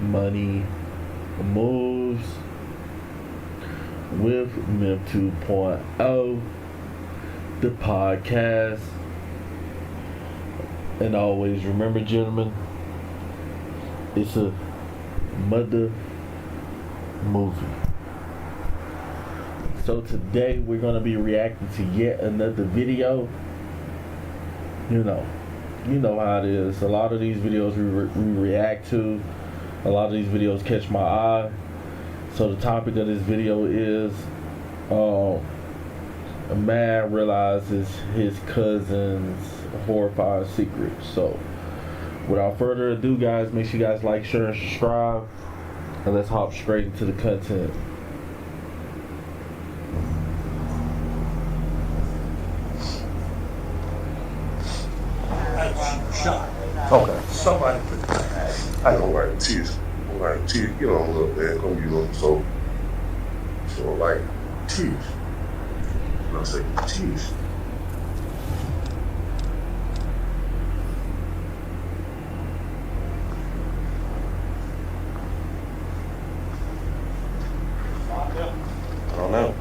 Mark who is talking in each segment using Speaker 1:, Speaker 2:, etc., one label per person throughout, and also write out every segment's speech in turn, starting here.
Speaker 1: Money Moves with MIM 2.0, the podcast. And always remember, gentlemen, it's a mother movie. So today we're going to be reacting to yet another video. You know how it is. A lot of these videos we react to. A lot of these videos catch my eye. So the topic of this video is a man realizes his cousin's horrified secret. So without further ado, guys, make sure you guys like, share, and subscribe, and let's hop straight into the content.
Speaker 2: Shot.
Speaker 3: Okay.
Speaker 2: Somebody put I don't like teeth. Like teeth, a little bit, so like teeth. When I say teeth.
Speaker 3: I don't know.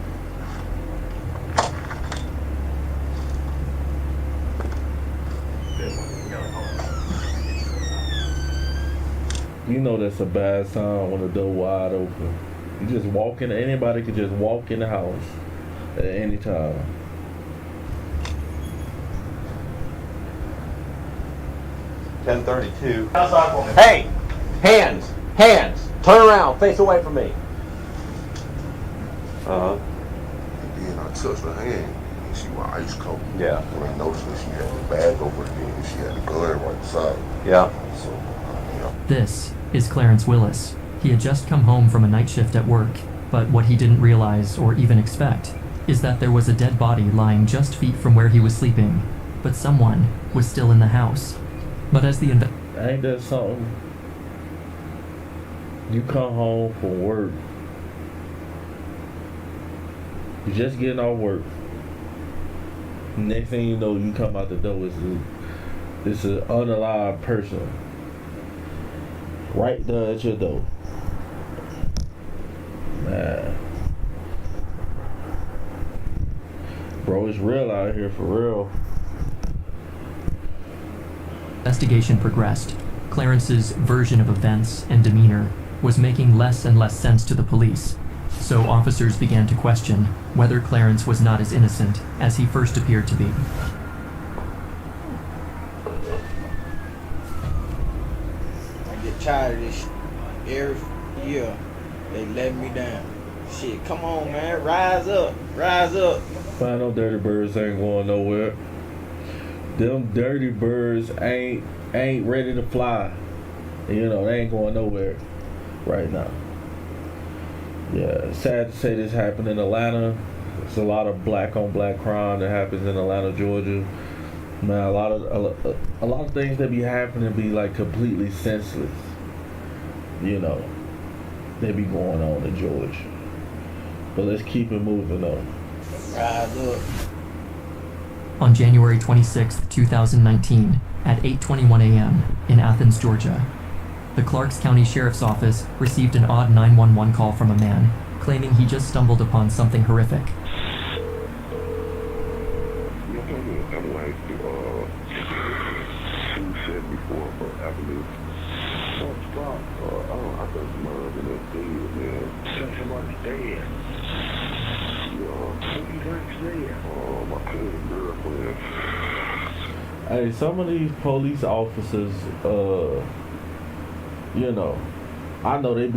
Speaker 1: You know that's a bad sign when the door wide open. You just walk in, anybody could just walk in the house at any time.
Speaker 3: $10:32. Hey! Hands! Turn around, face away from me.
Speaker 2: And then I touched her hand and she was ice cold.
Speaker 3: Yeah.
Speaker 2: When I noticed that she had the bag over her head and she had the gun right beside her.
Speaker 3: Yeah.
Speaker 2: So,
Speaker 4: This is Clarence Willis. He had just come home from a night shift at work, but what he didn't realize or even expect is that there was a dead body lying just feet from where he was sleeping, but someone was still in the house. But as the
Speaker 1: Ain't that something? You come home from work. You just getting off work. Next thing you know, you come out the door, it's an unalive person right there at your door. Man. Bro, it's real out here, for real.
Speaker 4: investigation progressed, Clarence's version of events and demeanor was making less and less sense to the police. So officers began to question whether Clarence was not as innocent as he first appeared to be.
Speaker 5: I get tired of this every year. They let me down. Shit, come on, man. Rise up.
Speaker 1: I know dirty birds ain't going nowhere. Them dirty birds ain't ready to fly. They ain't going nowhere right now. Yeah, sad to say this happened in Atlanta. There's a lot of black on black crime that happens in Atlanta, Georgia. Man, a lot of things that be happening be like completely senseless. They be going on in Georgia. But let's keep it moving though.
Speaker 5: Rise up.
Speaker 4: On January 26, 2019, at 8:21 a.m. in Athens, Georgia, the Clarks County Sheriff's Office received an odd 911 call from a man claiming he just stumbled upon something horrific.
Speaker 2: I'm like 274 Avenue. Stop. I got murdered in that dead, man. Somebody's dead. Who do you think's dead? My cousin's girlfriend.
Speaker 1: Hey, some of these police officers, I know they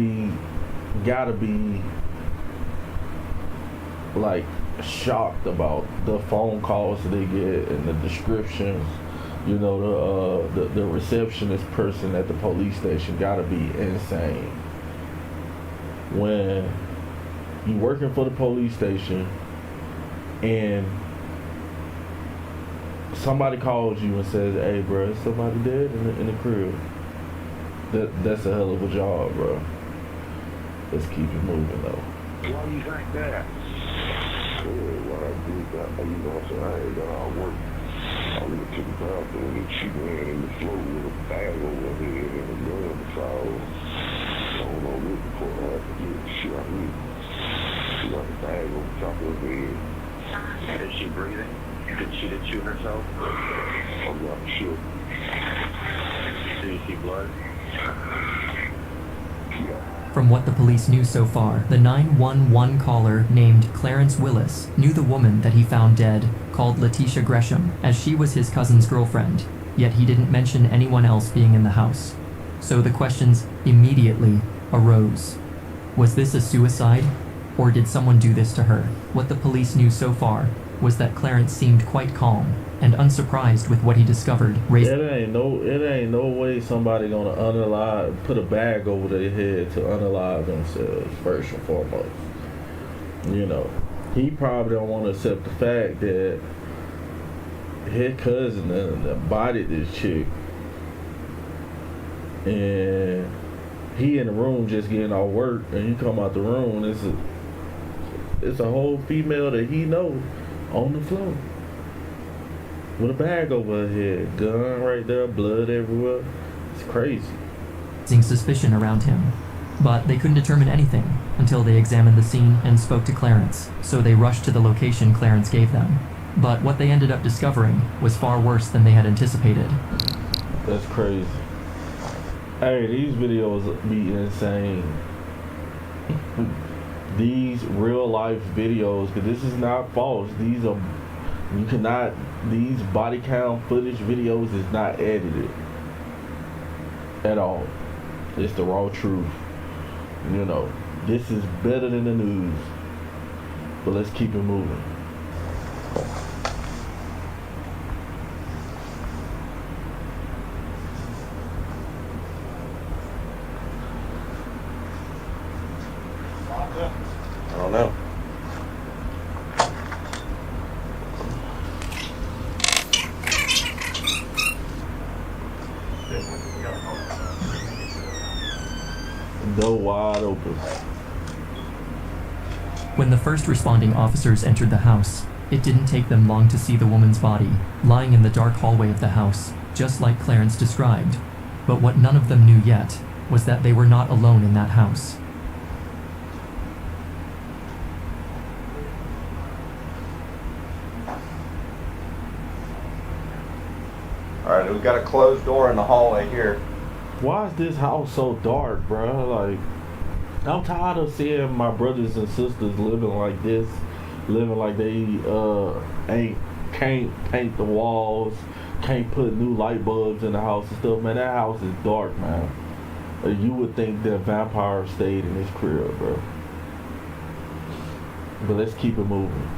Speaker 1: gotta be like shocked about the phone calls that they get and the descriptions. The receptionist person at the police station gotta be insane. When you working for the police station and somebody calls you and says, "Hey, bro, is somebody dead in the crib?" That's a hell of a job, bro. Let's keep it moving though.
Speaker 2: Why you think that? What I did that, I ain't got all work. I went to the bathroom and she ran in the floor with a bag over her head and a gun beside her. house, but I'm not sure. Did you see blood?
Speaker 4: From what the police knew so far, the 911 caller named Clarence Willis knew the woman that he found dead, called Letitia Gresham, as she was his cousin's girlfriend, yet he didn't mention anyone else being in the house. So the questions immediately arose. Was this a suicide, or did someone do this to her? What the police knew so far was that Clarence seemed quite calm and unsurprised with what he discovered.
Speaker 1: It ain't no way somebody gonna unalive, put a bag over their head to unalive themselves first and foremost. You know, he probably don't want to accept the fact that his cousin bodied this chick, and he in the room just getting off work, and you come out the room, and it's a whole female that he know on the floor with a bag over her head, gun right there, blood everywhere. It's crazy.
Speaker 4: Suspicion around him, but they couldn't determine anything until they examined the scene and spoke to Clarence, so they rushed to the location Clarence gave them. But what they ended up discovering was far worse than they had anticipated.
Speaker 1: That's crazy. Hey, these videos be insane. These real life videos, because this is not false. These body cam footage videos is not edited at all. It's the raw truth. You know, this is better than the news. But let's keep it moving.
Speaker 3: I don't know.
Speaker 1: Door wide open.
Speaker 4: When the first responding officers entered the house, it didn't take them long to see the woman's body, lying in the dark hallway of the house, just like Clarence described. But what none of them knew yet was that they were not alone in that house.
Speaker 3: Alright, we've got a closed door in the hallway here.
Speaker 1: Why is this house so dark, bruh? Like, I'm tired of seeing my brothers and sisters living like this, living like they can't paint the walls, can't put new light bulbs in the house and stuff. Man, that house is dark, man. You would think that vampires stayed in this crib, bro. But let's keep it moving.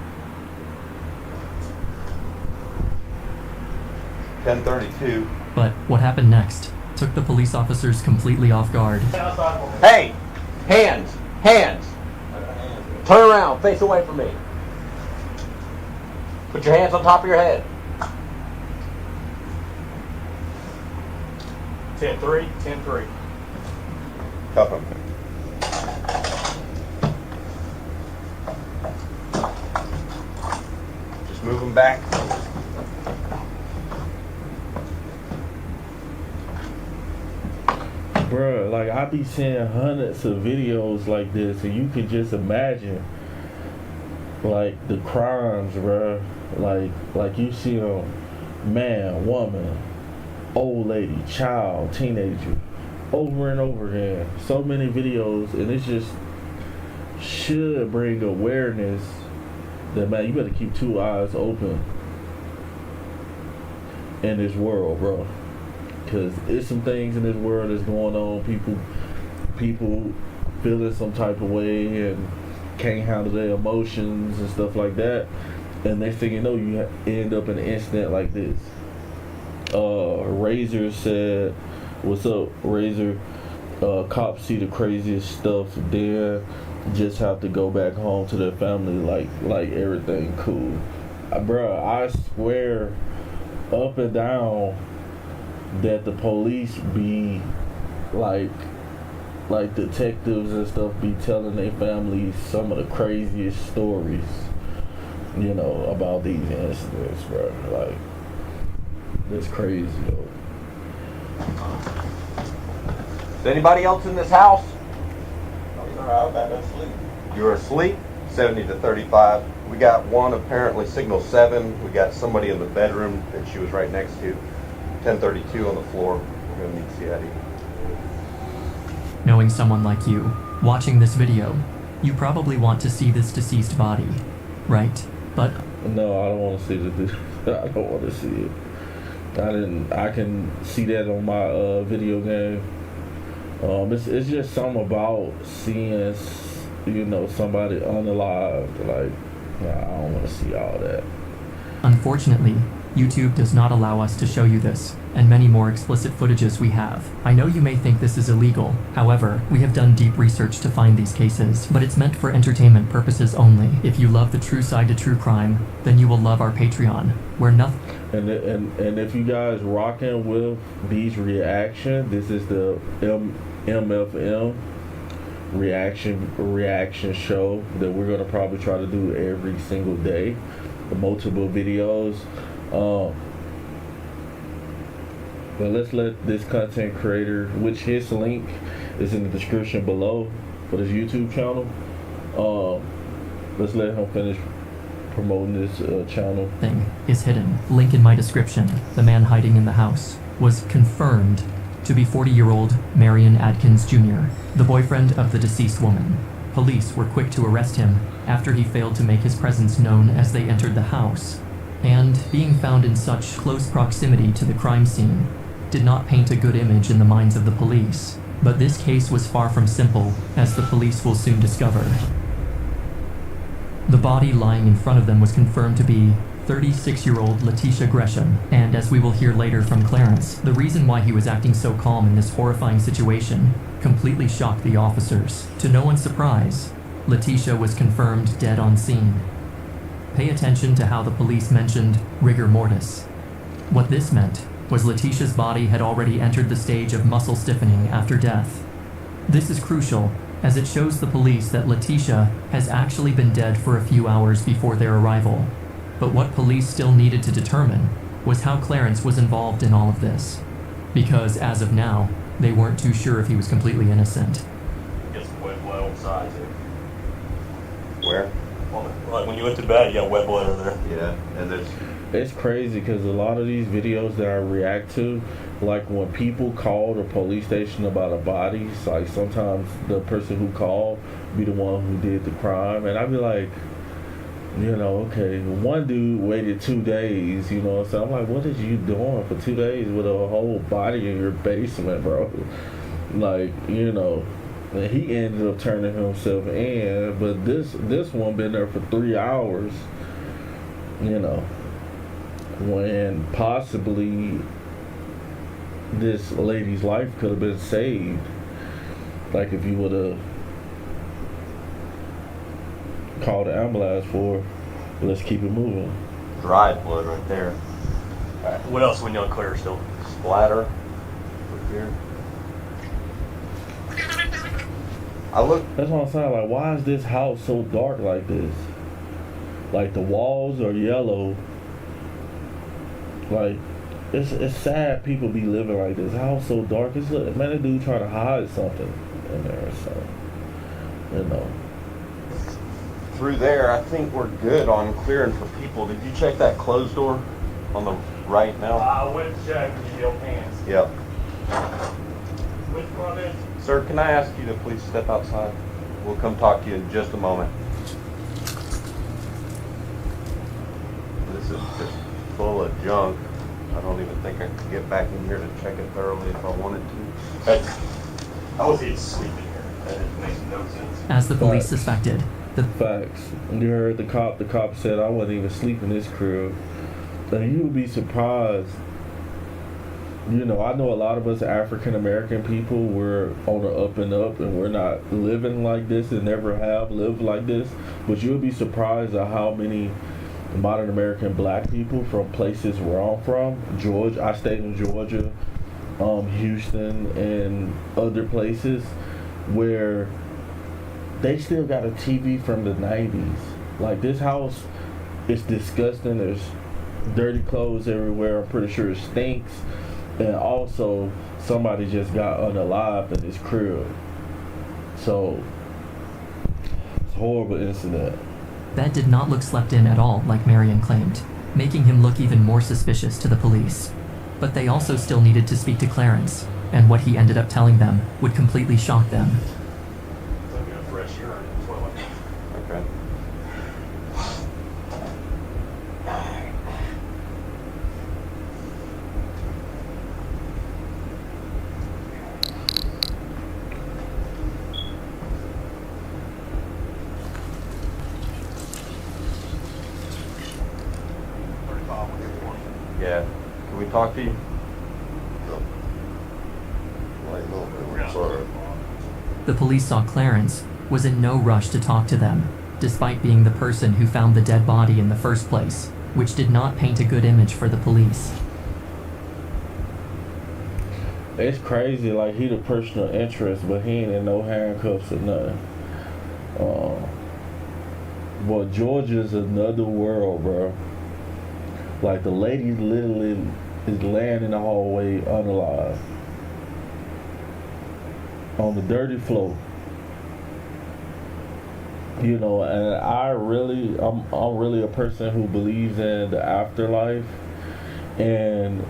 Speaker 3: 10:32.
Speaker 4: But what happened next took the police officers completely off guard.
Speaker 3: Hey! Hands! Hands! Turn around, face away from me. Put your hands on top of your head.
Speaker 6: 10-3, 10-3.
Speaker 3: Cuff him. Just move him back.
Speaker 1: Bruh, like I be seeing hundreds of videos like this, and you can just imagine like the crimes, bruh. Like you see them, man, woman, old lady, child, teenager, over and over again. So many videos, and it just should bring awareness that, man, you better keep two eyes open in this world, bro. Because there's some things in this world that's going on. People feeling some type of way and can't handle their emotions and stuff like that. And next thing you know, you end up in an incident like this. Razor said, "What's up, Razor? Cops see the craziest stuff, then just have to go back home to their family like everything cool." Bruh, I swear up and down that the police be like detectives and stuff be telling their families some of the craziest stories, you know, about these incidents, bro. Like, it's crazy, though.
Speaker 3: Is anybody else in this house?
Speaker 6: I'm asleep.
Speaker 3: You're asleep? 70 to 35. We got one apparently signal 7. We got somebody in the bedroom that she was right next to. 1032 on the floor. We're gonna need CID.
Speaker 4: Knowing someone like you, watching this video, you probably want to see this deceased body, right? But
Speaker 1: No, I don't want to see the. I don't want to see it. I can see that on my video game. It's just something about seeing, somebody unalived. Like, nah, I don't want to see all that.
Speaker 4: unfortunately, YouTube does not allow us to show you this, and many more explicit footages we have. I know you may think this is illegal, however, we have done deep research to find these cases, but it's meant for entertainment purposes only. If you love the true side to true crime, then you will love our Patreon, where nothing...
Speaker 1: And if you guys rocking with these reaction, this is the MFM reaction show that we're gonna probably try to do every single day, the multiple videos. But let's let this content creator, which his link is in the description below for this YouTube channel, let's let him finish promoting this channel.
Speaker 4: Thing is hidden. Link in my description. The man hiding in the house was confirmed to be 40-year-old Marion Adkins Jr., the boyfriend of the deceased woman. Police were quick to arrest him after he failed to make his presence known as they entered the house, and being found in such close proximity to the crime scene did not paint a good image in the minds of the police. But this case was far from simple, as the police will soon discover. The body lying in front of them was confirmed to be 36-year-old Letitia Gresham, and as we will hear later from Clarence, the reason why he was acting so calm in this horrifying situation completely shocked the officers. To no one's surprise, Letitia was confirmed dead on scene. Pay attention to how the police mentioned rigor mortis. What this meant was Letitia's body had already entered the stage of muscle stiffening after death. This is crucial, as it shows the police that Letitia has actually been dead for a few hours before their arrival. But what police still needed to determine was how Clarence was involved in all of this, because as of now, they weren't too sure if he was completely innocent.
Speaker 6: Get some wet blood on the side too.
Speaker 3: Where?
Speaker 6: Like when you went to bed, you got wet blood over there.
Speaker 3: Yeah, and there's...
Speaker 1: It's crazy because a lot of these videos that I react to, like when people call the police station about a body, it's like sometimes the person who called be the one who did the crime, and I'd be like, okay, one dude waited 2 days, so I'm like, what is you doing for 2 days with a whole body in your basement, bro? Like, and he ended up turning himself in, but this one been there for 3 hours, when possibly this lady's life could have been saved, like if you would have called the ambulance for her. Let's keep it moving.
Speaker 3: dried blood right there.
Speaker 6: Alright, what else we know clear still?
Speaker 3: Splatter. Look here.
Speaker 1: That's what I'm saying, like, why is this house so dark like this? Like, the walls are yellow. Like, it's sad people be living like this. House so dark. It's man, a dude trying to hide something in there, so
Speaker 3: Through there, I think we're good on clearing for people. Did you check that closed door on the right now?
Speaker 6: I went to check with your pants.
Speaker 3: Yep.
Speaker 6: Which one is?
Speaker 3: Sir, can I ask you to please step outside? We'll come talk to you in just a moment. This is just full of junk. I don't even think I could get back in here to check it thoroughly if I wanted to.
Speaker 6: I was even sleeping here. That makes no sense.
Speaker 4: As the police suspected, the
Speaker 1: facts. You heard the cop said I wasn't even sleeping in this crib. And you would be surprised. I know a lot of us African American people, we're on the up and up, and we're not living like this and never have lived like this. But you'll be surprised at how many modern American black people from places where I'm from, Georgia. I stayed in Georgia, Houston, and other places where they still got a TV from the 90s. Like, this house is disgusting. There's dirty clothes everywhere. I'm pretty sure it stinks. And also, somebody just got unalived in this crib. So, it's a horrible incident.
Speaker 4: bed did not look slept in at all like Marion claimed, making him look even more suspicious to the police. But they also still needed to speak to Clarence, and what he ended up telling them would completely shock them.
Speaker 6: Took me a fresh urine as well.
Speaker 3: Okay. Yeah. Can we talk to you?
Speaker 2: No. Like, no, man, I'm sorry.
Speaker 4: The police saw Clarence was in no rush to talk to them, despite being the person who found the dead body in the first place, which did not paint a good image for the police.
Speaker 1: It's crazy, like he the personal interest, but he ain't in no handcuffs or nothing. But Georgia's another world, bro. Like the lady literally is laying in the hallway unalive. On the dirty floor. You know, and I'm really a person who believes in the afterlife and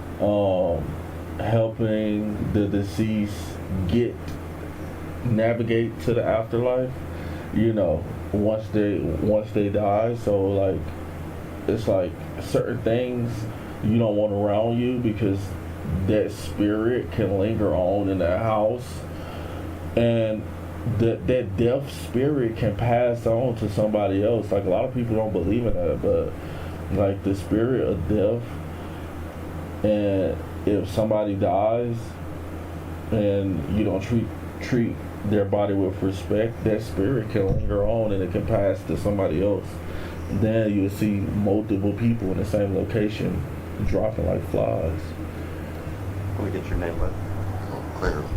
Speaker 1: helping the deceased navigate to the afterlife, you know, once they die. So like it's like certain things you don't want around you because that spirit can linger on in that house, and that death spirit can pass on to somebody else. Like a lot of people don't believe in that, but like the spirit of death, and if somebody dies and you don't treat their body with respect, that spirit can linger on and it can pass to somebody else. Then you'll see multiple people in the same location dropping like flies.
Speaker 3: Let me get your name, bud.
Speaker 2: Clarence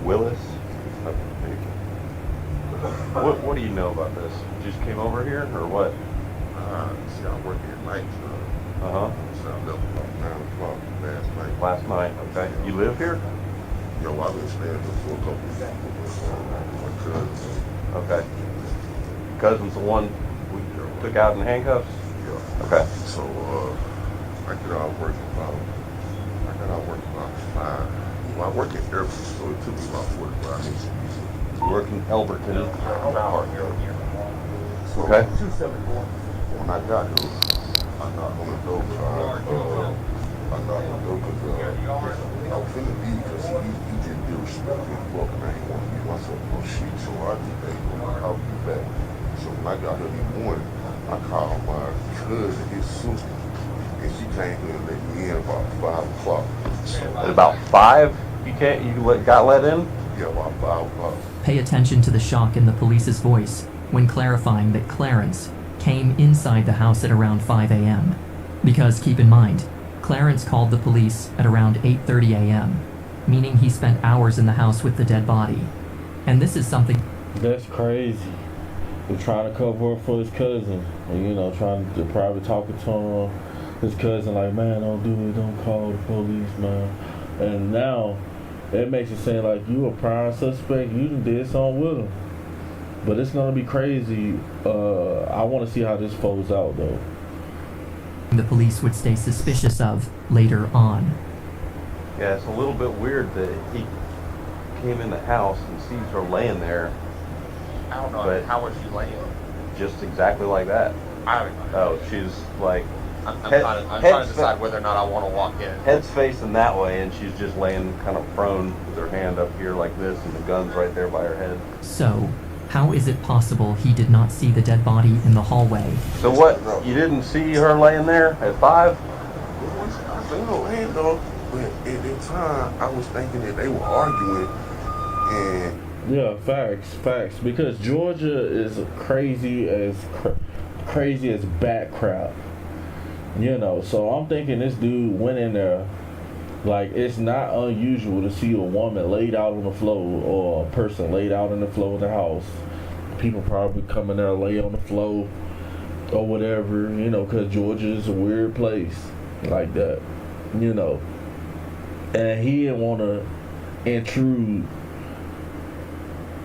Speaker 3: Willis? Okay, thank you. What do you know about this? You just came over here, or what?
Speaker 2: See, I work at night,
Speaker 3: Uh-huh.
Speaker 2: so I left about 9 o'clock last night.
Speaker 3: Last night, okay. You live here?
Speaker 2: Yo, I've been staying here for a couple of weeks with my cousins.
Speaker 3: Okay. Cousin's the one we took out in handcuffs?
Speaker 2: Yeah.
Speaker 3: Okay.
Speaker 2: So, I get out of work about 5. Well, I work at airport, so it took me about 45 minutes.
Speaker 3: You work in Elberton?
Speaker 2: So,
Speaker 3: Okay.
Speaker 2: when I got here, I knocked on the door. I knocked on the door because I was finna leave because he just disrespectful and walking. I ain't want to give myself no shit, so I just ain't I'll be back. So when I got here in the morning, I called my cousin, his sister, and she came here and let me in about 5 o'clock. So,
Speaker 3: At about 5, got let in?
Speaker 2: yeah, about 5 o'clock.
Speaker 4: Pay attention to the shock in the police's voice when clarifying that Clarence came inside the house at around 5 a.m. Because keep in mind, Clarence called the police at around 8:30 a.m., meaning he spent hours in the house with the dead body. And this is something
Speaker 1: That's crazy. He's trying to cover up for his cousin. And, you know, trying to probably talking to him, his cousin like, man, don't do it, don't call the police, man. And now, it makes it seem like you a prime suspect, you done did something with him. But it's gonna be crazy. I wanna see how this folds out though.
Speaker 4: the police would stay suspicious of later on.
Speaker 3: Yeah, it's a little bit weird that he came in the house and sees her laying there.
Speaker 7: I don't know.
Speaker 3: But-
Speaker 7: How was she laying?
Speaker 3: Just exactly like that.
Speaker 7: I don't know.
Speaker 3: Oh, she's like,
Speaker 7: I'm
Speaker 3: Head-
Speaker 7: trying to
Speaker 3: head's
Speaker 7: decide whether or not I want to walk in.
Speaker 3: head's facing that way, and she's just laying kind of prone with her hand up here like this, and the gun's right there by her head.
Speaker 4: So, how is it possible he did not see the dead body in the hallway?
Speaker 3: So what, you didn't see her laying there at 5?
Speaker 2: I seen no hand though, but at that time I was thinking that they were arguing, and
Speaker 1: Yeah, facts. Because Georgia is crazy as bat crap. You know, so I'm thinking this dude went in there. Like, it's not unusual to see a woman laid out on the floor or a person laid out on the floor in the house. People probably come in there, lay on the floor or whatever, you know, because Georgia is a weird place like that, you know. And he didn't want to intrude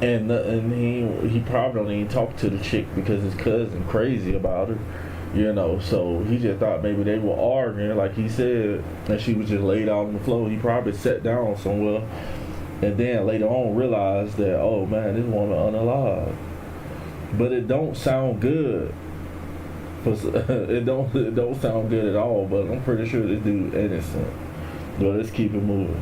Speaker 1: and he probably don't even talk to the chick because his cousin crazy about her, you know. So he just thought maybe they were arguing, like he said, and she was just laid out on the floor. He probably sat down somewhere, and then later on realized that, oh man, this woman unalive. But it don't sound good. It don't sound good at all. But I'm pretty sure this dude innocent. But let's keep it moving.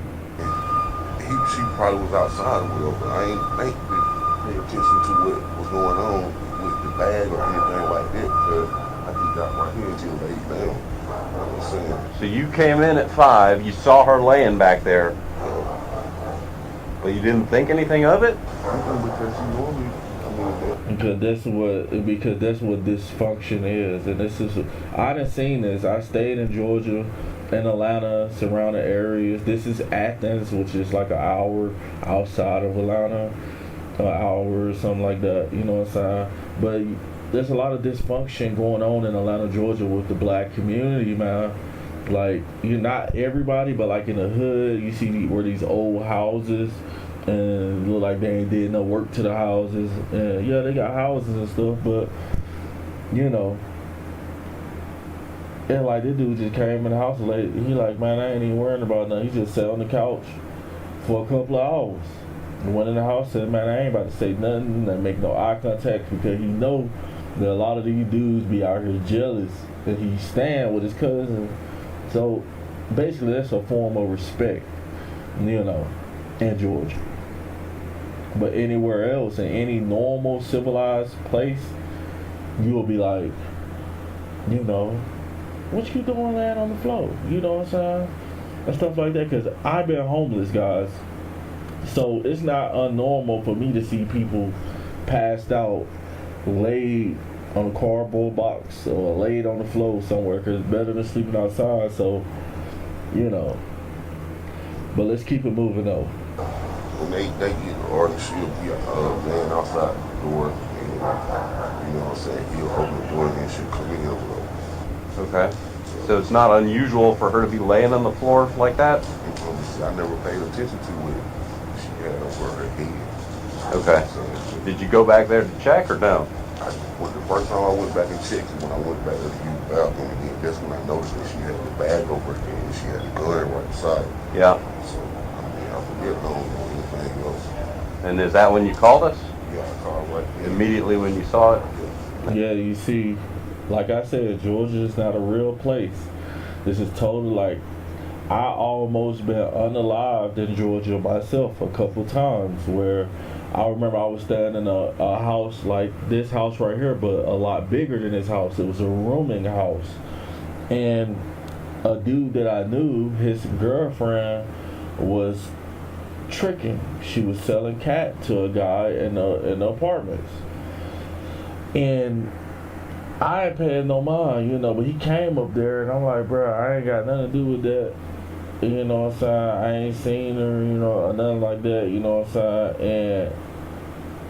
Speaker 2: She probably was outside with her, but I ain't pay attention to what was going on with the bag or anything like that, because I just got right here until laid down. You know what I'm saying?
Speaker 3: So you came in at 5, you saw her laying back there, but you didn't think anything of it?
Speaker 2: Because she normally,
Speaker 1: Because that's what dysfunction is, and this is, I done seen this. I stayed in Georgia, in Atlanta, surrounding areas. This is Athens, which is like an hour outside of Atlanta, an hour or something like that. You know what I'm saying? But there's a lot of dysfunction going on in Atlanta, Georgia, with the black community, man. Like, you're not everybody, but like in the hood, you see where these old houses. And look like they ain't did no work to the houses. And yeah, they got houses and stuff, but you know. And like this dude just came in the house late. He like, man, I ain't even worrying about nothing. He just sat on the couch for a couple of hours. And went in the house and said, man, I ain't about to say nothing and make no eye contact, because he know that a lot of these dudes be out here jealous that he's staying with his cousin. So basically that's a form of respect, you know, in Georgia. But anywhere else, in any normal civilized place, you'll be like, you know, what you doing laying on the floor? You know what I'm saying? And stuff like that. Because I've been homeless, guys. So it's not unnormal for me to see people passed out, laid on a cardboard box, or laid on the floor somewhere, because it's better than sleeping outside. So, you know. But let's keep it moving though.
Speaker 2: when they get the order, she'll be laying outside the door, and you know what I'm saying, he'll open the door and then she'll come in here with her.
Speaker 3: Okay. So it's not unusual for her to be laying on the floor like that?
Speaker 2: I never paid attention to what she had over her head.
Speaker 3: Okay. Did you go back there to check or no?
Speaker 2: The first time I went back and checked, when I went back to the youth bathroom again, that's when I noticed that she had the bag over her head and she had the gun right beside her.
Speaker 3: Yeah.
Speaker 2: So, I mean, I forget long or anything else.
Speaker 3: And is that when you called us?
Speaker 2: Yeah, I called right there.
Speaker 3: Immediately when you saw it?
Speaker 1: Yeah, you see, like I said, Georgia is not a real place. This is totally like, I almost been unalived in Georgia myself a couple times, where I remember I was staying in a house like this house right here, but a lot bigger than this house. It was a rooming house. And a dude that I knew, his girlfriend was tricking. She was selling cat to a guy in the apartments. And I ain't paying no mind, you know, but he came up there and I'm like, bro, I ain't got nothing to do with that. You know what I'm saying? I ain't seen her, you know, or nothing like that, you know what I'm saying? And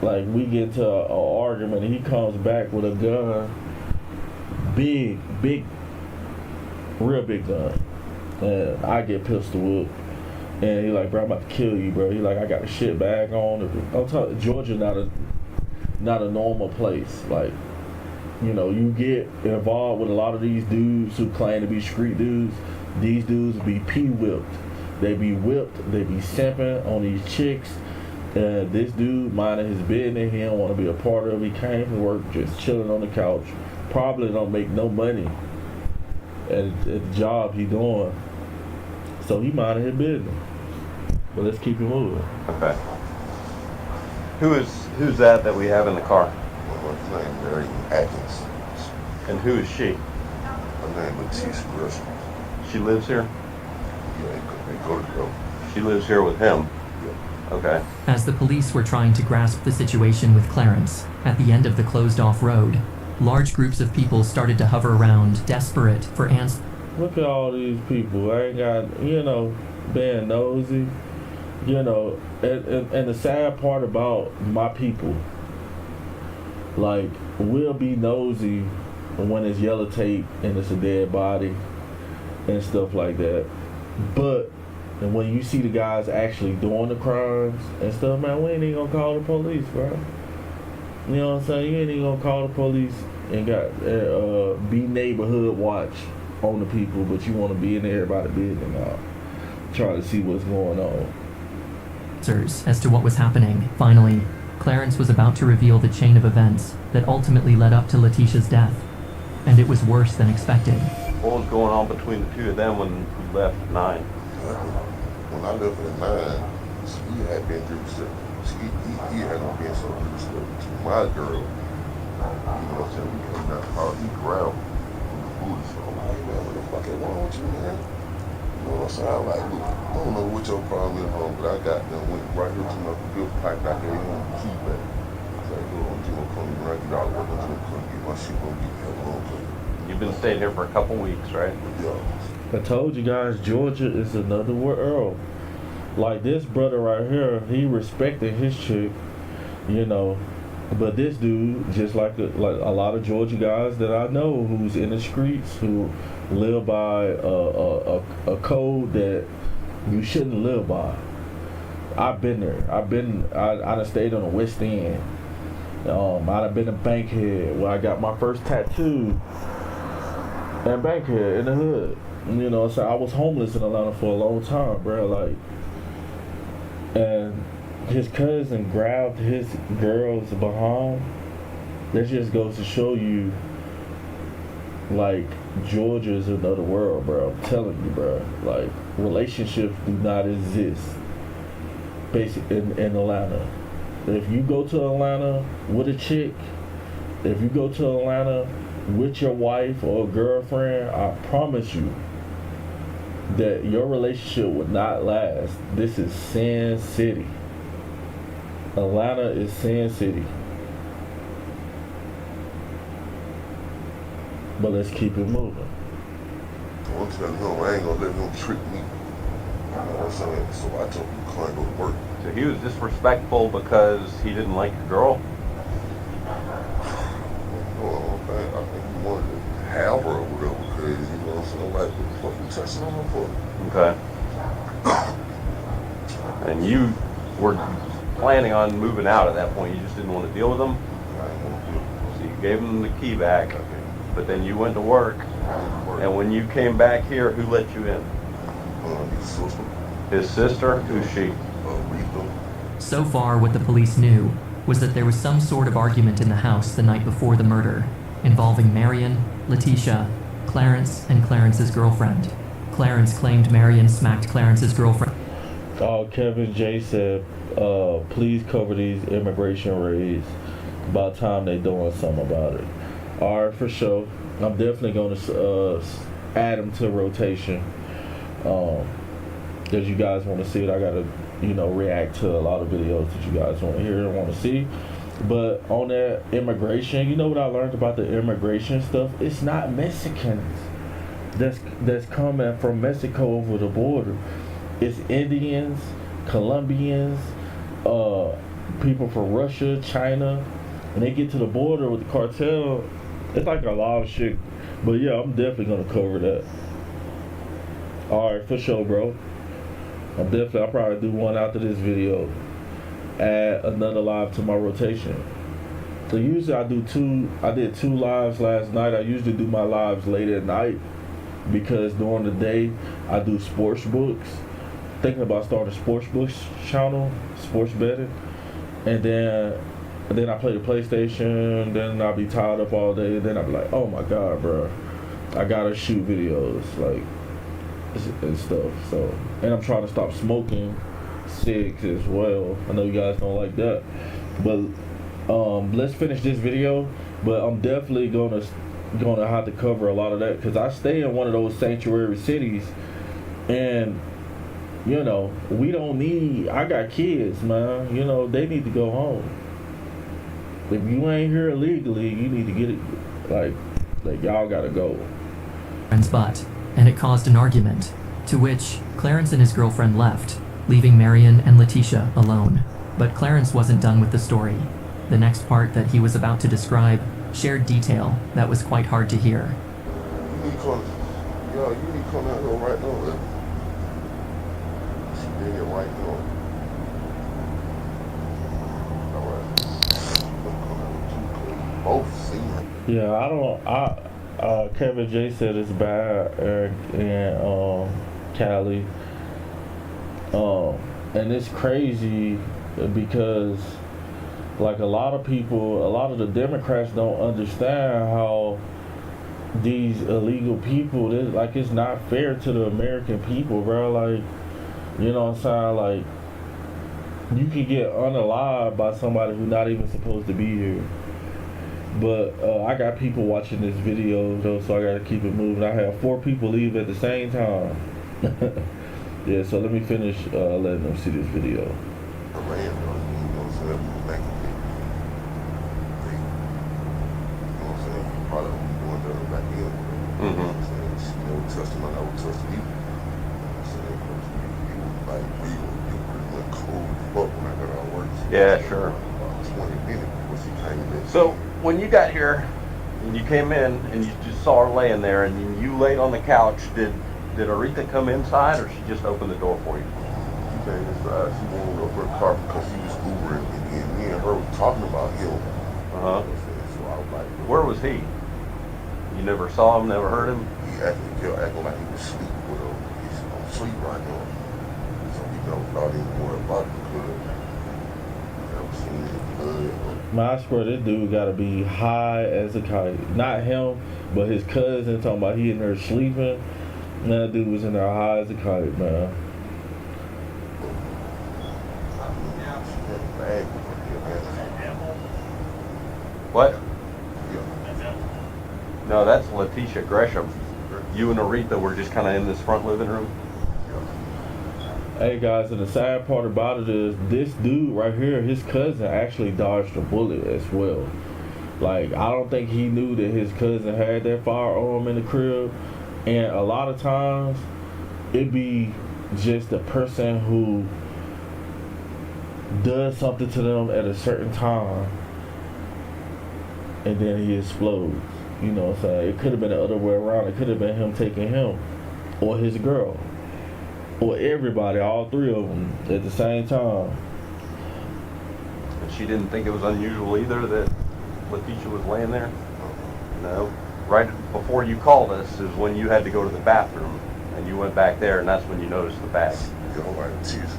Speaker 1: like we get into an argument and he comes back with a gun, big, real big gun. And I get pistol whipped. And he like, bro, I'm about to kill you, bro. He like, I got a shit bag on. I'm talking, Georgia not a normal place. Like, you know, you get involved with a lot of these dudes who claim to be street dudes. These dudes be whipped. They be whipped. They be simping on these chicks. This dude minding his business. He don't want to be a part of it. He came from work just chilling on the couch. Probably don't make no money at the job he doing. So he minding his business. But let's keep it moving.
Speaker 3: Okay. Who's that we have in the car?
Speaker 2: Her name Mary Atkins.
Speaker 3: And who is she?
Speaker 2: Her name Letitia Gresham.
Speaker 3: She lives here?
Speaker 2: Yeah, they go to go.
Speaker 3: She lives here with him?
Speaker 2: Yeah.
Speaker 3: Okay.
Speaker 4: As the police were trying to grasp the situation with Clarence, at the end of the closed-off road, large groups of people started to hover around, desperate for answers.
Speaker 1: Look at all these people. I ain't got, you know, being nosy. You know, and the sad part about my people, like, we'll be nosy when it's yellow tape and it's a dead body and stuff like that. But And when you see the guys actually doing the crimes and stuff, man, we ain't even gonna call the police, bro. You know what I'm saying? You ain't even gonna call the police and be neighborhood watch on the people, but you want to be in everybody's business now, try to see what's going on.
Speaker 4: As to what was happening, finally, Clarence was about to reveal the chain of events that ultimately led up to Letitia's death, and it was worse than expected.
Speaker 3: What was going on between the two of them when you left at 9?
Speaker 2: When I left at 9, he had been through stuff. He hadn't been so through stuff to my girl. You know what I'm saying? We came out the house, he grabbed from the booty. So I'm like, man, what the fuck is wrong with you, man? You know what I'm saying? I'm like, look, I don't know what your problem is, but I got them, went right here to my bill pipe. I gave him the key back. I was like, yo, I'm just gonna come right get out of work. I'm just gonna come get my shit, gonna get the hell on.
Speaker 3: You've been staying here for a couple weeks, right?
Speaker 2: Yeah.
Speaker 1: I told you guys, Georgia is another world. Like this brother right here, he respected his chick, you know. But this dude, just like a lot of Georgia guys that I know, who's in the streets, who live by a code that you shouldn't live by. I've been there. I done stayed on the West End. I done been in Bankhead where I got my first tattoo. And Bankhead in the hood. You know, so I was homeless in Atlanta for a long time, bro. Like, and his cousin grabbed his girls behind. That just goes to show you, like, Georgia's another world, bro. I'm telling you, bro. Like, relationships do not exist, basically, in Atlanta. If you go to Atlanta with a chick, if you go to Atlanta with your wife or girlfriend, I promise you that your relationship would not last. This is Sin City. Atlanta is Sin City. But let's keep it moving.
Speaker 2: I'm telling him I ain't gonna let him trick me. You know what I'm saying? So I told him to come go to work.
Speaker 3: So he was disrespectful because he didn't like your girl?
Speaker 2: Well, I think he wanted to have her or whatever because, you know what I'm saying? Like, what the fuck you touching on her for?
Speaker 3: Okay. And you were planning on moving out at that point. You just didn't want to deal with them?
Speaker 2: I ain't gonna do it.
Speaker 3: So you gave him the key back, but then you went to work.
Speaker 2: Work.
Speaker 3: And when you came back here, who let you in?
Speaker 2: His sister.
Speaker 3: His sister? Who's she?
Speaker 2: Rita.
Speaker 4: So far, what the police knew was that there was some sort of argument in the house the night before the murder, involving Marion, Letitia, Clarence, and Clarence's girlfriend. Clarence claimed Marion smacked Clarence's girlfriend.
Speaker 1: Kevin J said, please cover these immigration raids. About time they doing something about it. Alright, for sure. I'm definitely going to add them to rotation. Because you guys want to see it, I got to, react to a lot of videos that you guys want to hear and want to see. But on that immigration, you know what I learned about the immigration stuff? It's not Mexicans that's coming from Mexico over the border. It's Indians, Colombians, people from Russia, China. When they get to the border with the cartel, it's like a lot of shit. But yeah, I'm definitely gonna cover that. Alright, for sure, bro. I'll probably do one after this video. Add another live to my rotation. So usually I did 2 lives last night. I usually do my lives late at night because during the day I do sports books. Thinking about starting a sports books channel, sports betting, and then I play the PlayStation. Then I'll be tied up all day. Then I'll be like, oh my god, bro, I gotta shoot videos like and stuff. So, and I'm trying to stop smoking cigs as well. I know you guys don't like that, but let's finish this video. But I'm definitely gonna have to cover a lot of that because I stay in one of those sanctuary cities, and we don't need. I got kids, man. They need to go home. If you ain't here illegally, you need to get it. Like y'all gotta go.
Speaker 4: Butt, and it caused an argument, to which Clarence and his girlfriend left, leaving Marion and Letitia alone. But Clarence wasn't done with the story. The next part that he was about to describe shared detail that was quite hard to hear.
Speaker 2: You need to come out here right now, man. Did it right now. Both seen.
Speaker 1: Yeah, I don't. Kevin J said it's bad, Eric and Callie. And it's crazy because, like, a lot of the Democrats don't understand how these illegal people, like, it's not fair to the American people, bro. Like, you know what I'm saying? Like, you can get unalived by somebody who's not even supposed to be here. But I got people watching this video, though, so I gotta keep it moving. I have 4 people leave at the same time. Yeah, so let me finish letting them see this video.
Speaker 2: The land, you know what I'm saying? Back in the day. You know what I'm saying? You probably don't be going there back in. You know what I'm saying? You know, trusting like I would trust you. You know what I'm saying? You were like real. You were pretty much cold as fuck when I got out of work.
Speaker 3: Yeah, sure.
Speaker 2: 20 minutes before she came in.
Speaker 3: So when you got here and you came in and you just saw her laying there and you laid on the couch, did Aretha come inside or she just opened the door for you?
Speaker 2: She came inside. She wanted up her car because she was Ubering, and then me and her was talking about him.
Speaker 3: Uh-huh.
Speaker 2: So I was like,
Speaker 3: Where was he? You never saw him, never heard him?
Speaker 2: he kept acting like he was asleep with her. He's asleep right now. So we never thought any more about it because never seen any blood.
Speaker 1: Man, I swear this dude gotta be high as a kite. Not him, but his cousin talking about he in there sleeping. And that dude was in there high as a kite, man.
Speaker 3: What? No, that's Letitia Gresham. You and Aretha were just kind of in this front living room?
Speaker 1: Hey guys, and the sad part about it is this dude right here, his cousin actually dodged a bullet as well. Like, I don't think he knew that his cousin had that firearm in the crib. And a lot of times, it be just the person who does something to them at a certain time, and then he explodes. You know what I'm saying? It could have been the other way around. It could have been him taking him, or his girl, or everybody, all 3 of them at the same time.
Speaker 3: And she didn't think it was unusual either that Letitia was laying there? No. Right before you called us is when you had to go to the bathroom, and you went back there, and that's when you noticed the bag.
Speaker 2: You know, like tears.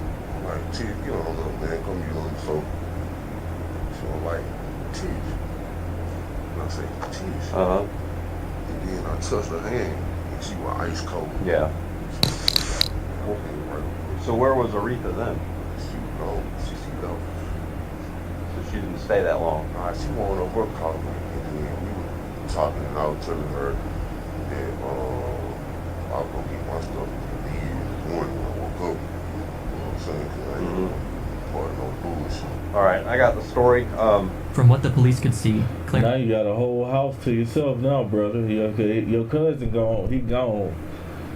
Speaker 2: Like tears. You know, little man, come you know, so like tears. And I say tears.
Speaker 3: Uh-huh.
Speaker 2: And then I touched her hand, and she was ice cold.
Speaker 3: Yeah.
Speaker 2: Okay, right.
Speaker 3: So where was Aretha then?
Speaker 2: She was gone. She gone.
Speaker 3: So she didn't stay that long?
Speaker 2: She wanted over her calling me, and then we were talking, and I was telling her that I was gonna get my stuff and leave in the morning when I woke up. You know what I'm saying? Cause I ain't part of no bullshit.
Speaker 3: All right, I got the story.
Speaker 4: From what the police could see,
Speaker 1: Now you got a whole house to yourself now, brother. Your cousin gone, he gone.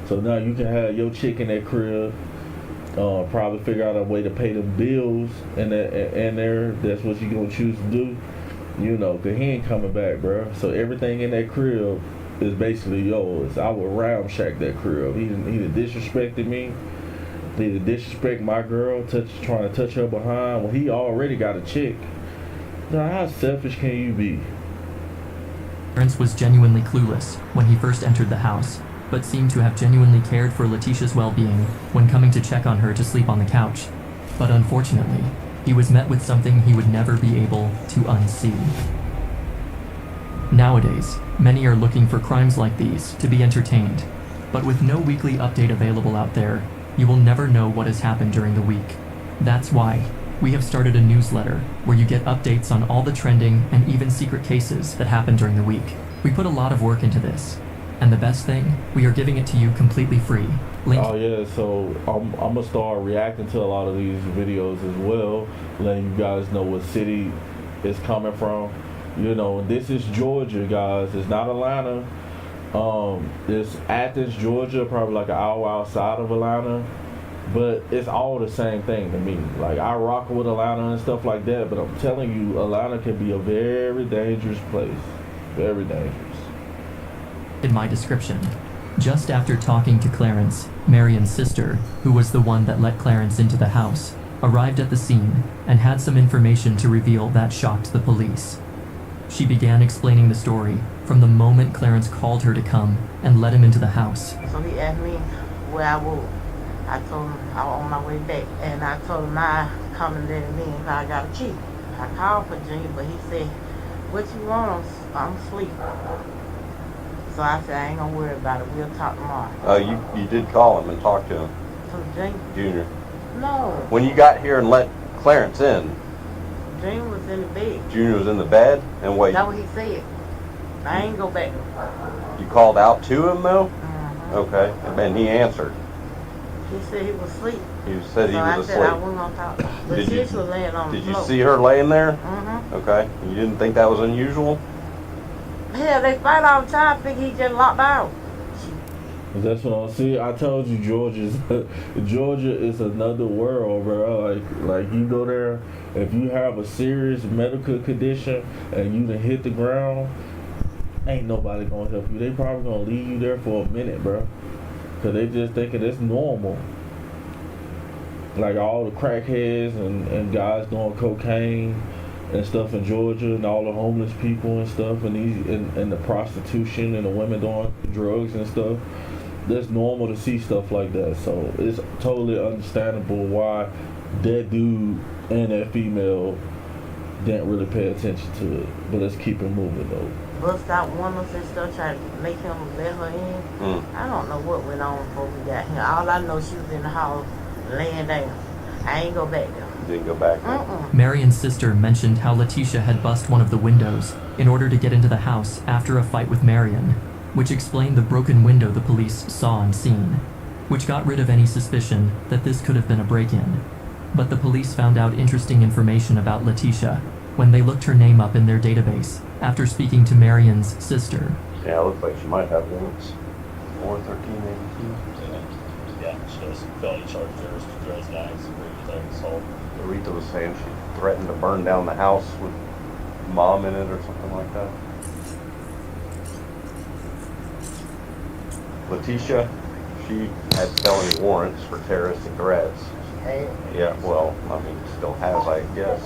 Speaker 1: So now you can have your chick in that crib. Probably figure out a way to pay them bills in there. That's what you gonna choose to do. You know, cause he ain't coming back, bro. So everything in that crib is basically yours. I would ramshack that crib. He done disrespected me. He done disrespect my girl, trying to touch her behind. Well, he already got a chick. Now, how selfish can you be?
Speaker 4: Clarence was genuinely clueless when he first entered the house, but seemed to have genuinely cared for Letitia's well-being when coming to check on her to sleep on the couch. But unfortunately, he was met with something he would never be able to unsee. Nowadays, many are looking for crimes like these to be entertained, but with no weekly update available out there, you will never know what has happened during the week. That's why we have started a newsletter where you get updates on all the trending and even secret cases that happen during the week. We put a lot of work into this, and the best thing, we are giving it to you completely free. Link.
Speaker 1: Oh yeah, so I'm gonna start reacting to a lot of these videos as well, letting you guys know what city it's coming from. You know, this is Georgia, guys. It's not Atlanta. It's Athens, Georgia, probably like an hour outside of Atlanta. But it's all the same thing to me. Like, I rock with Atlanta and stuff like that, but I'm telling you, Atlanta can be a very dangerous place. Very dangerous.
Speaker 4: In my description. Just after talking to Clarence, Marion's sister, who was the one that let Clarence into the house, arrived at the scene and had some information to reveal that shocked the police. She began explaining the story from the moment Clarence called her to come and let him into the house.
Speaker 8: So he asked me where I was. I told him I was on my way back, and I told him I come and let him in if I got a key. I called for Junior, but he said, "What you want? I'm asleep." So I said, "I ain't gonna worry about it. We'll talk tomorrow."
Speaker 3: Oh, you did call him and talk to him,
Speaker 8: So Junior,
Speaker 3: Junior.
Speaker 8: no,
Speaker 3: When you got here and let Clarence in,
Speaker 8: Junior was in the bed.
Speaker 3: Junior was in the bed, and wait,
Speaker 8: That's what he said. I ain't go back.
Speaker 3: you called out to him though?
Speaker 8: Mm-hmm.
Speaker 3: Okay, and he answered.
Speaker 8: He said he was asleep.
Speaker 3: He said he
Speaker 8: So
Speaker 3: was
Speaker 8: I
Speaker 3: asleep.
Speaker 8: said I wasn't gonna talk. But
Speaker 3: Did you-
Speaker 8: she was laying on the
Speaker 3: Did you
Speaker 8: floor.
Speaker 3: see her laying there?
Speaker 8: Mm-hmm.
Speaker 3: Okay, you didn't think that was unusual?
Speaker 8: Hell, they fight all the time. I think he just locked out.
Speaker 1: That's what I'm saying. I told you, Georgia is another world, bro. Like you go there, if you have a serious medical condition and you done hit the ground, ain't nobody gonna help you. They probably gonna leave you there for a minute, bro, cause they just thinking it's normal. Like all the crackheads and guys doing cocaine and stuff in Georgia, and all the homeless people and stuff, and and the prostitution and the women doing drugs and stuff. That's normal to see stuff like that. So it's totally understandable why that dude and that female didn't really pay attention to it. But let's keep it moving though.
Speaker 8: Bust out windows and stuff, trying to make him let her in. I don't know what went on before we got here. All I know, she was in the house laying down. I ain't go back there.
Speaker 3: Didn't go back there.
Speaker 4: Marion's sister mentioned how Letitia had bust one of the windows in order to get into the house after a fight with Marion, which explained the broken window the police saw on scene, which got rid of any suspicion that this could have been a break-in. But the police found out interesting information about Letitia when they looked her name up in their database after speaking to Marion's sister.
Speaker 3: Yeah, it looks like she might have warrants. 41382.
Speaker 6: Yeah, she does felony charges, drugs, gangs, everything, assault.
Speaker 3: Aretha was saying she threatened to burn down the house with mom in it or something like that. Letitia, she had felony warrants for terroristic threats. Yeah, well, I mean, still has, I guess.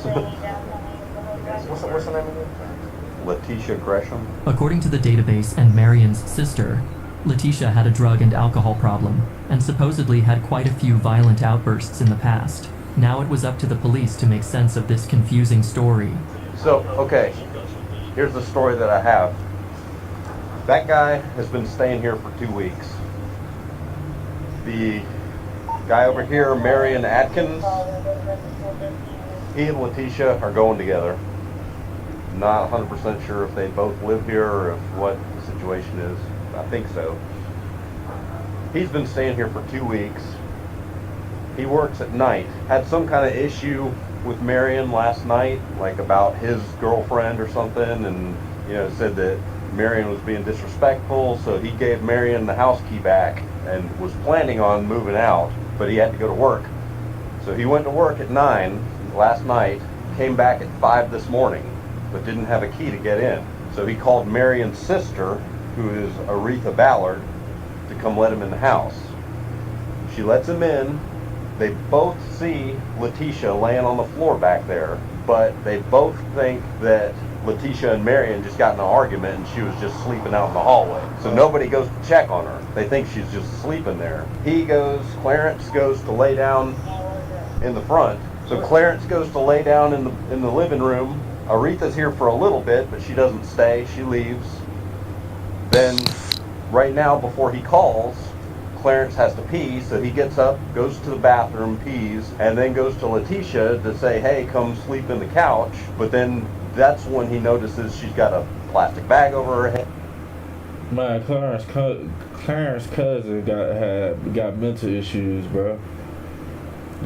Speaker 6: What's the name again?
Speaker 3: Letitia Gresham.
Speaker 4: According to the database and Marion's sister, Letitia had a drug and alcohol problem and supposedly had quite a few violent outbursts in the past. Now it was up to the police to make sense of this confusing story.
Speaker 3: So, okay, here's the story that I have. That guy has been staying here for 2 weeks. The guy over here, Marion Atkins, he and Letitia are going together. Not 100% sure if they both live here or if what the situation is. I think so. He's been staying here for 2 weeks. He works at night. Had some kind of issue with Marion last night, like about his girlfriend or something, and said that Marion was being disrespectful, so he gave Marion the house key back and was planning on moving out, but he had to go to work. So he went to work at 9 last night, came back at 5 this morning, but didn't have a key to get in. So he called Marion's sister, who is Aretha Ballard, to come let him in the house. She lets him in. They both see Letitia laying on the floor back there, but they both think that Letitia and Marion just got in an argument and she was just sleeping out in the hallway. So nobody goes to check on her. They think she's just sleeping there. Clarence goes to lay down in the front. So Clarence goes to lay down in the living room. Aretha's here for a little bit, but she doesn't stay. She leaves. Then right now, before he calls, Clarence has to pee, so he gets up, goes to the bathroom, pees, and then goes to Letitia to say, hey, come sleep in the couch. But then that's when he notices she's got a plastic bag over her head.
Speaker 1: Man, Clarence cousin got mental issues, bro.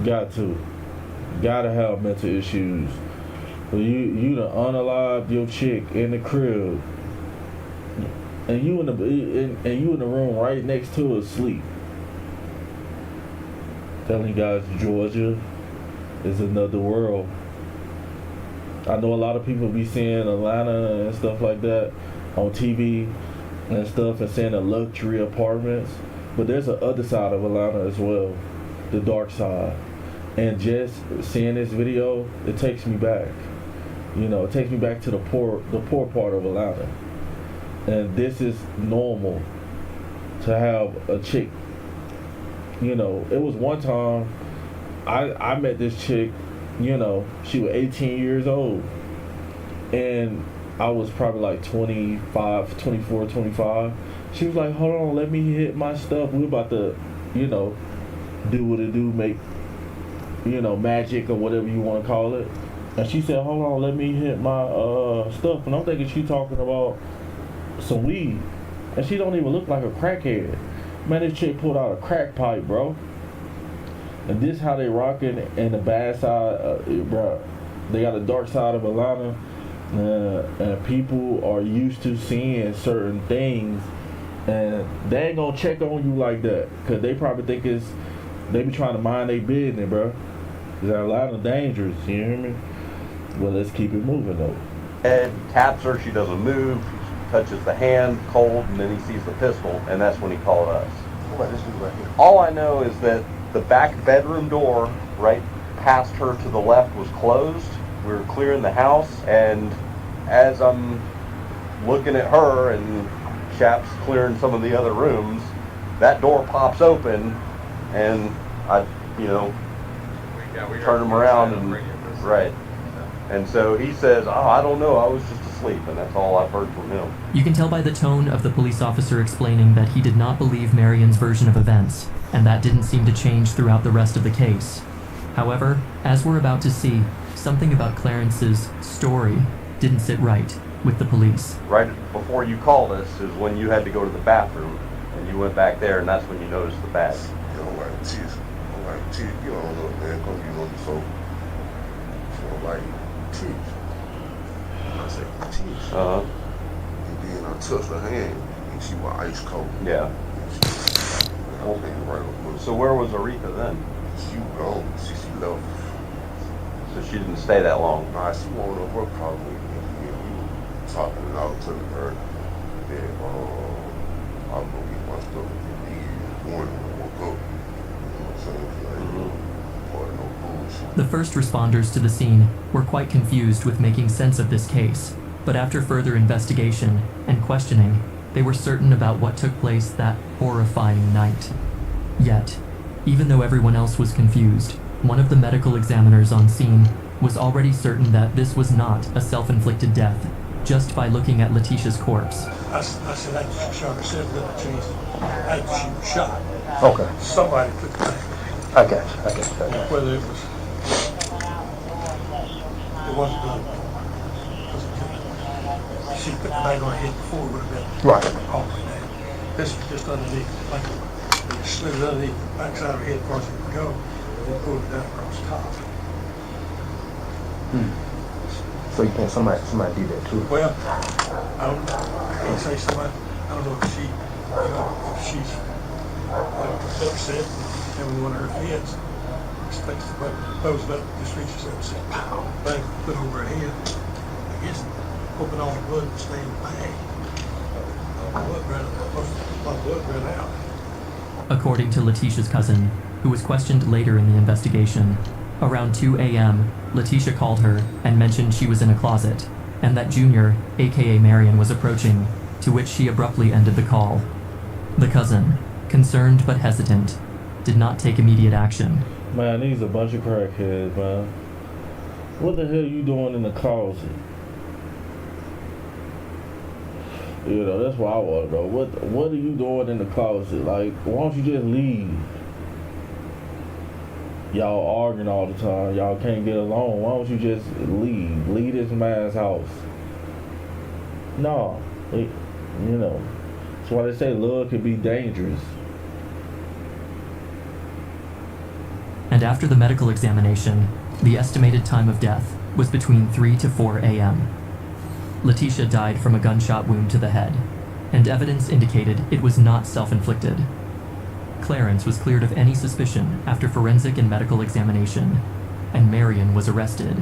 Speaker 1: Gotta have mental issues. You done unalived your chick in the crib, and you in the room right next to her asleep. Telling you guys, Georgia is another world. I know a lot of people be seeing Atlanta and stuff like that on TV, and stuff, and seeing the luxury apartments. But there's a other side of Atlanta as well, the dark side. And just seeing this video, it takes me back. You know, it takes me back to the poor part of Atlanta. And this is normal to have a chick. You know, it was one time I met this chick, you know, she was 18 years old. And I was probably like 25, 24, 25. She was like, hold on, let me hit my stuff. We're about to, you know, do what it do, make, you know, magic or whatever you want to call it. And she said, hold on, let me hit my stuff. And I'm thinking she talking about some weed. And she don't even look like a crackhead. Man, this chick pulled out a crack pipe, bro. And this how they rocking in the bad side, bro. They got a dark side of Atlanta. And people are used to seeing certain things, and they ain't gonna check on you like that, cause they probably think they be trying to mind their business, bro. Cause Atlanta dangerous, you hear me? Well, let's keep it moving though.
Speaker 3: Ed taps her, she doesn't move, he touches the hand, cold, and then he sees the pistol, and that's when he called us.
Speaker 2: What about this dude right here?
Speaker 3: All I know is that the back bedroom door right past her to the left was closed. We were clearing the house, and as I'm looking at her and Chap's clearing some of the other rooms, that door pops open, and I, you know, turn him around and right. And so he says, "Oh, I don't know, I was just asleep," and that's all I've heard from him.
Speaker 4: You can tell by the tone of the police officer explaining that he did not believe Marion's version of events, and that didn't seem to change throughout the rest of the case. However, as we're about to see, something about Clarence's story didn't sit right with the police.
Speaker 3: Right before you called us is when you had to go to the bathroom, and you went back there, and that's when you noticed the bag.
Speaker 2: You know, like teeth. I'm like teeth. You don't know, man. Come get on the sofa. So I'm like teeth. I say teeth. And then I touched her hand, and she was ice cold.
Speaker 3: Yeah.
Speaker 2: Right on.
Speaker 3: So where was Aretha then?
Speaker 2: She was gone. She left.
Speaker 3: So she didn't stay that long.
Speaker 2: Nah, she wanted to work probably. We were talking, and I was telling her that I'm gonna get my stuff in the morning when I woke up. You know what I'm saying? Like, or no bullshit.
Speaker 4: The first responders to the scene were quite confused with making sense of this case, but after further investigation and questioning, they were certain about what took place that horrifying night. Yet, even though everyone else was confused, one of the medical examiners on scene was already certain that this was not a self-inflicted death, just by looking at Letitia's corpse.
Speaker 9: I said, I shot her 7 little trees. She was shot.
Speaker 10: Okay.
Speaker 9: Somebody put the thing.
Speaker 10: I got you.
Speaker 9: Whether it wasn't she put the bag on her head before it would have been
Speaker 10: Right.
Speaker 9: all the way down. This was just underneath, like it slid underneath the backside of her head as far as it could go, and then pulled it down across the top.
Speaker 10: So you think somebody did that too?
Speaker 9: Well, I don't know. I can't say somebody. I don't know if she, if she's upset and having one of her heads. Expects the weapon posed up, just reaches up and says, pow, bang, put over her head. I guess hoping all the blood would stay in the bag. A lot of blood ran out.
Speaker 4: According to Letitia's cousin, who was questioned later in the investigation, around 2 a.m., Letitia called her and mentioned she was in a closet, and that Junior, aka Marion, was approaching, to which she abruptly ended the call. The cousin, concerned but hesitant, did not take immediate action.
Speaker 1: Man, these a bunch of crackheads, man. What the hell you doing in the closet? You know, that's what I want to know. What are you doing in the closet? Like, why don't you just leave? Y'all arguing all the time. Y'all can't get along. Why don't you just leave? Leave this man's house. No. You know. That's why they say love can be dangerous.
Speaker 4: And after the medical examination, the estimated time of death was between 3 to 4 a.m. Letitia died from a gunshot wound to the head, and evidence indicated it was not self-inflicted. Clarence was cleared of any suspicion after forensic and medical examination, and Marion was arrested.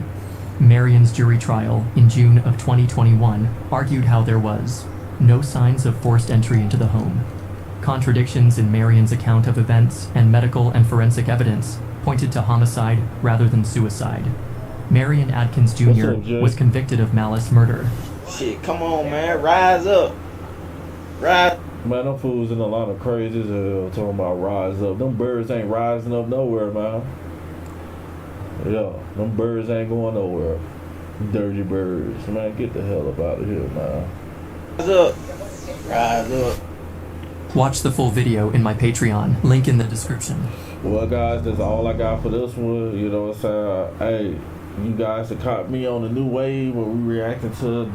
Speaker 4: Marion's jury trial in June of 2021 argued how there was no signs of forced entry into the home. Contradictions in Marion's account of events and medical and forensic evidence pointed to homicide rather than suicide. Marion Adkins Jr.
Speaker 1: What's up, Jay?
Speaker 4: was convicted of malice murder.
Speaker 5: Shit, come on, man. Rise up. Rise.
Speaker 1: Man, them fools in Atlanta crazy as hell talking about rise up. Them birds ain't rising up nowhere, man. Yeah, them birds ain't going nowhere. Dirty birds. Man, get the hell up out of here, man.
Speaker 5: Rise up. Rise up.
Speaker 4: Watch the full video in my Patreon, link in the description.
Speaker 1: Well, guys, that's all I got for this one. You know what I'm saying? Hey, you guys have caught me on the new wave where we reacting to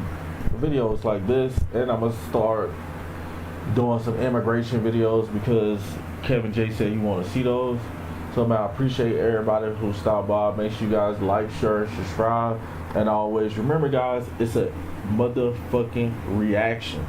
Speaker 1: videos like this. And I'm going to start doing some immigration videos because Kevin J said you want to see those. So, man, I appreciate everybody who stopped by. Make sure you guys like, share, and subscribe. And always remember, guys, it's a motherfucking reaction.